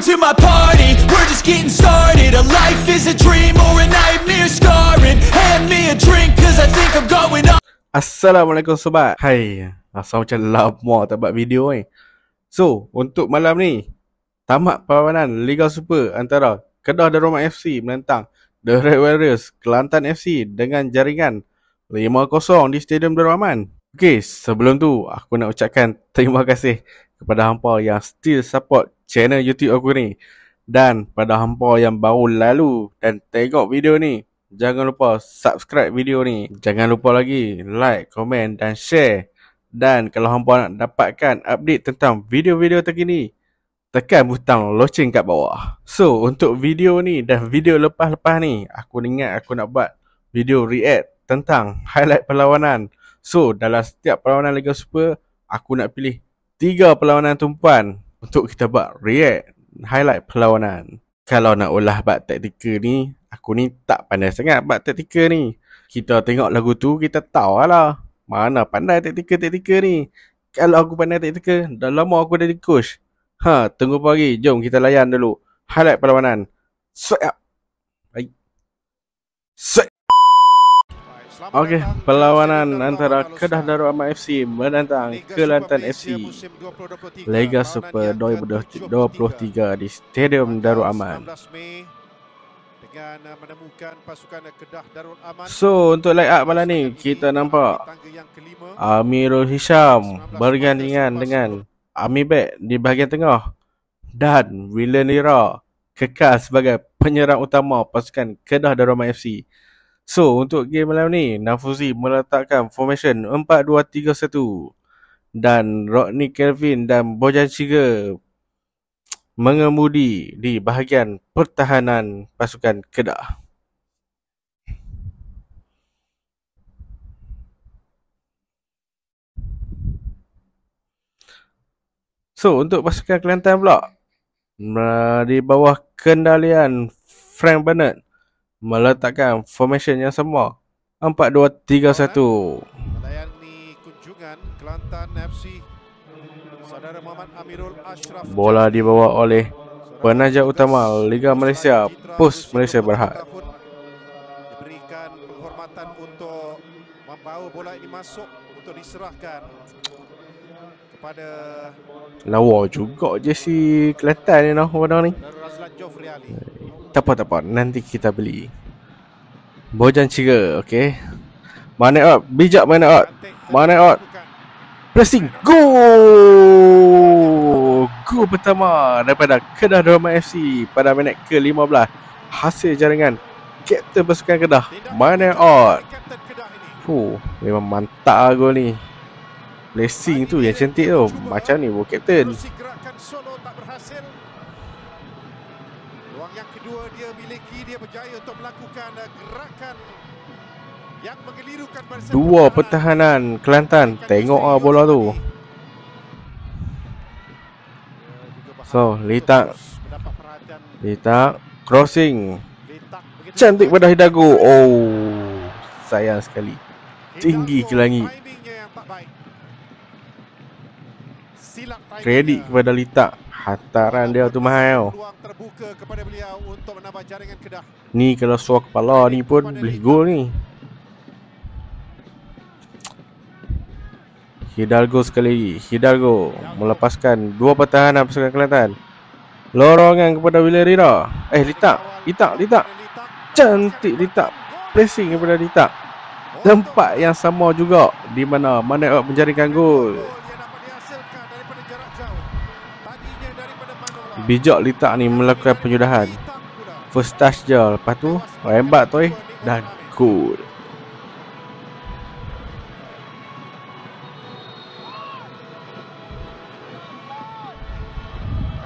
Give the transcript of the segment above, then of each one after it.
to my party, we're just getting started. A life is a dream or a nightmare scarring. Hand me a drink cause I think I'm going up. Assalamualaikum sobat. Hai, asal macam lama tak buat video ni. So, untuk malam ni, tamat perlawanan Liga Super antara Kedah Darul Rahman FC menentang The Red Warriors Kelantan FC dengan jaringan 5-0 di Stadium Darul Rahman. Okey, sebelum tu aku nak ucapkan terima kasih kepada hampa yang still support channel YouTube aku ni. Dan pada hampa yang baru lalu dan tengok video ni, jangan lupa subscribe video ni. Jangan lupa lagi like, komen dan share. Dan kalau hampa nak dapatkan update tentang video-video terkini, tekan butang loceng kat bawah. So, untuk video ni dan video lepas-lepas ni, aku ingat aku nak buat video react tentang highlight perlawanan. So, dalam setiap perlawanan Liga Super, aku nak pilih 3 perlawanan tumpuan untuk kita buat react highlight perlawanan. Kalau nak ulah bab taktikal ni, aku ni tak pandai sangat bab taktikal ni. Kita tengok lagu tu, kita tahu lah mana pandai taktikal ni. Kalau aku pandai taktikal, dah lama aku dah di coach. Tunggu pagi, jom kita layan dulu highlight perlawanan. Swipe up. Swipe. Okey, perlawanan antara Kedah Darul Rahman FC menentang Kelantan FC Liga Super 2023 di Stadium Darul Aman. So, untuk line up malam ni, kita nampak Amirul Hisham bergandingan dengan Amir Bek di bahagian tengah dan William Lira kekal sebagai penyerang utama pasukan Kedah Darul Rahman FC. So, untuk game malam ni, Nafuzi meletakkan formation 4-2-3-1 dan Rodney Kelvin dan Bojan Ciga mengemudi di bahagian pertahanan pasukan Kedah. So, untuk pasukan Kelantan pula, di bawah kendalian Frank Bernard meletakkan formation yang sama 4-2-3-1. Melayani kunjungan Kelantan FC, saudara Muhammad Amirul Ashraf. Bola dibawa oleh penaja utama Liga Malaysia, PUS Malaysia Berhad. Diberikan penghormatan untuk membawa bola ini masuk untuk diserahkan kepada lawa juga jersey Kelantan ni noh pada ni. Razlan Jofri Ali. Tak apa, nanti kita beli. Bojan Ciga, okey. Mana out, bijak mana out. Pressing, gol! Gol pertama daripada Kedah Darul Rahman FC pada minit ke-15. Hasil jaringan kapten pasukan Kedah, Mana out. Memang mantap gol ni. Blessing tu yang cantik tu. Macam ni buat kapten. Gerakan solo tak berhasil. Peluang yang kedua dia miliki, dia berjaya untuk melakukan gerakan yang mengelirukan barisan. Dua pertahanan Kelantan. Tengok bola tu. So, Litak crossing. Cantik pada Hidago. Oh, sayang sekali. Tinggi ke langit. Kredit kepada Litak. Hantaran dia tu mahal. Ni kalau suar kepala ni pun boleh gol ni. Hidalgo sekali lagi. Hidalgo melepaskan dua pertahanan pasukan Kelantan. Lorongan kepada William Rira. Litak. Cantik Litak. Pressing kepada Litak. Tempat yang sama juga di mana Mana menjaringkan gol. Bijak Litak ni melakukan penyudahan. First touch je. Lepas tu rembat tu dan gol.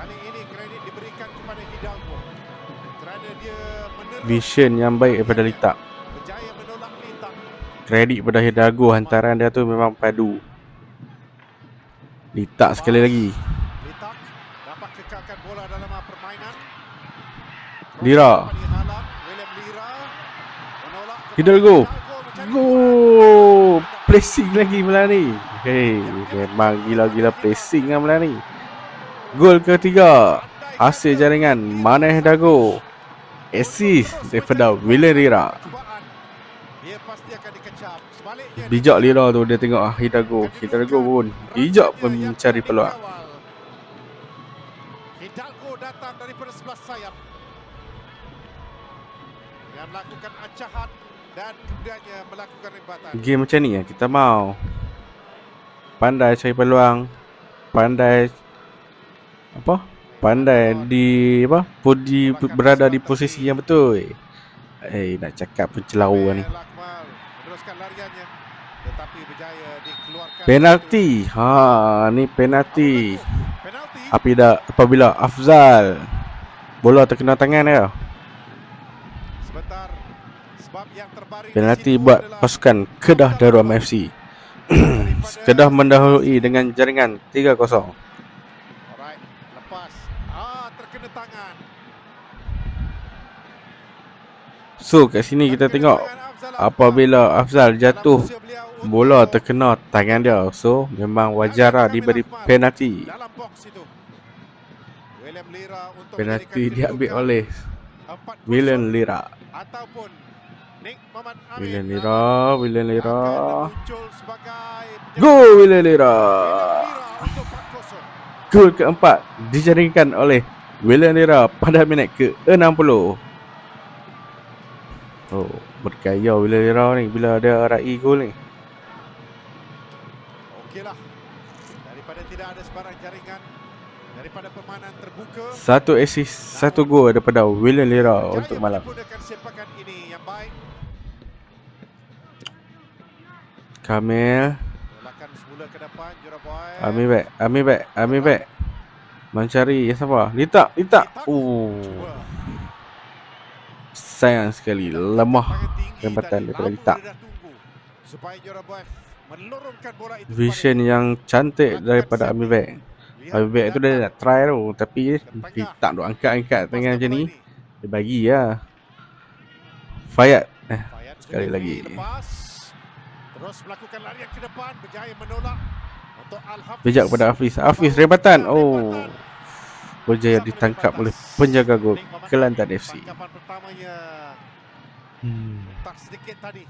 Kali ini kredit diberikan kepada Hidalgo kerana dia menerus Vision yang baik daripada Litak. berjaya menolak Litak. Kredit pada Hidalgo, hantaran dia tu memang padu. Litak sekali lagi. Litak dapat kekalkan bola dalam permainan. Lira. William Lira menolak Hidalgo. Gol. Pressing lagi malam ni. Memang gila-gila pressing lah malam ni. Gol ketiga. hasil jaringan Maneh Dago. Assist daripada William Lira. Dia pasti akan dikecam. Sebaliknya Bijak Lira tu, dia tengok Hidalgo. Hidalgo pun bijak pun mencari peluang. Hidalgo datang daripada sebelah sayap dengan melakukan ancahan dan kemudiannya melakukan rembatan. Game macam ni kita mau pandai cari peluang, pandai apa? Pandai di apa? Berada di posisi yang betul. Nak cakap pun celau ni. Lakmal meneruskan lariannya tetapi berjaya dikeluarkan. Penalti. Ni penalti. Penalti. Apabila Afzal bola terkena tangan dia. Sebentar. Sebab yang terbaring Penalti di situ buat adalah pasukan Kedah Darul FC. Kedah mendahului dengan jaringan 3-0. Alright, lepas. Terkena tangan. So kat sini kita tengok apabila Afzal jatuh, bola terkena tangan dia. So memang wajar lah diberi penalti. Dalam box itu. William Lira untuk Penalti menjadikan diambil kedudukan oleh 4-0 William Lira. ataupun Nick Muhammad Amin William akan Lira. muncul sebagai Go William Lira. Lira untuk 4-0. Gol keempat dijaringkan oleh William Lira pada minit ke-60. Bergaya William Lira ni bila ada raih gol ni. Okeylah. Daripada tidak ada sebarang jaringan, daripada permainan terbuka, Satu assist, satu gol daripada William Lira untuk malam. menggunakan sepakan ini yang baik. Kamil, Tolakan semula ke depan Juraboy. Ami back. Mencari siapa? Litak. Sayang sekali, lemah rembatan daripada Litak. Vision yang cantik daripada Ami back. Ami back tu dia nak try tu, tapi Litak duk angkat tangan macam ni. Dia bagi lah. Fayat. Sekali lagi. Terus melakukan larian ke depan, berjaya menolak untuk Al-Hafiz. Bijak kepada Hafiz rembatan. Berjaya ditangkap oleh penjaga gol Kelantan FC. Tangkapan pertamanya tak sedikit tadi.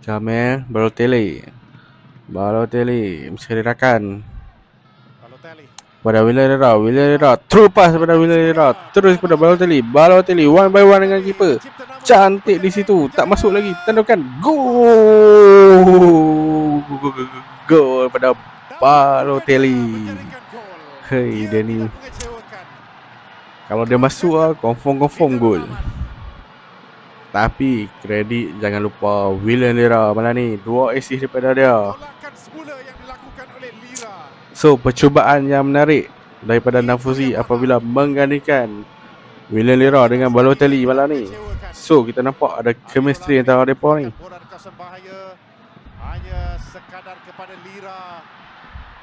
Jamel Balotelli mencari-rakan Balotelli. pada William Lira. Through pass pada William Lira. Terus pada Balotelli one by one dengan keeper. Cantik di situ, tak masuk lagi. Tandukan gol pada Balotelli. Hei, dia ni kalau dia masuk lah, confirm gol. Tapi kredit jangan lupa William Lira malam ni, 2 assist daripada dia. Tolakan semula yang dilakukan oleh Lira. So percubaan yang menarik daripada Nafuzi apabila menggandingkan William Lira dengan Balotelli malam ni. So kita nampak ada chemistry antara mereka ni. Bola kawasan bahaya hanya sekadar kepada Lira.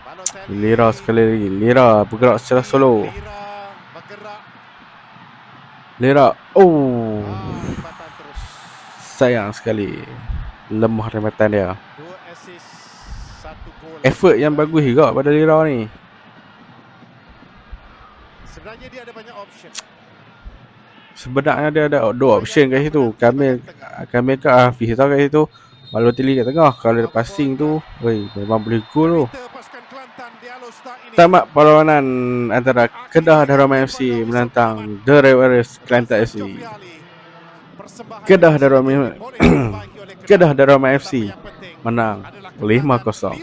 Balotelli. Lira sekali lagi. Lira bergerak secara solo. Lira bergerak. Lira. Rembatan terus. Sayang sekali. Lemah rembatan dia. 2 assist, 1 gol. Effort yang bagus juga pada Lira ni. Sebenarnya dia ada banyak option. Sebenarnya dia ada 2 option kat situ. Kamil ke Hafiz tau kat situ. Balotelli kat tengah. Kalau dia passing tu, memang boleh gol tu. Pasukan Kelantan di Alostar ini. Tamat perlawanan antara Kedah Darul FC menentang The Red Warriors Kelantan FC. Kedah Darul FC menang 5-0.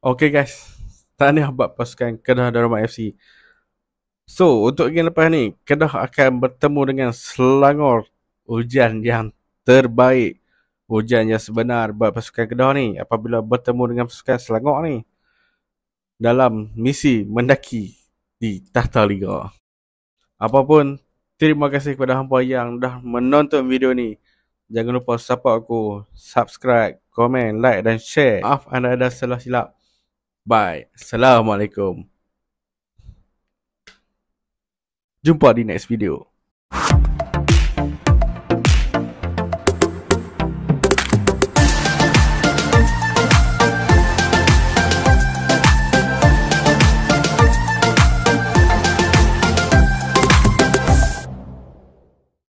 Okay guys, tahniah buat pasukan Kedah Darul FC. So untuk game lepas ni, Kedah akan bertemu dengan Selangor. Ujian yang terbaik, ujian yang sebenar buat pasukan Kedah ni apabila bertemu dengan pasukan Selangor ni dalam misi mendaki di Tahta Liga. Apapun, terima kasih kepada hampa yang dah menonton video ni. Jangan lupa support aku, subscribe, komen, like dan share. Maaf anda ada salah silap. Bye. Assalamualaikum. Jumpa di next video.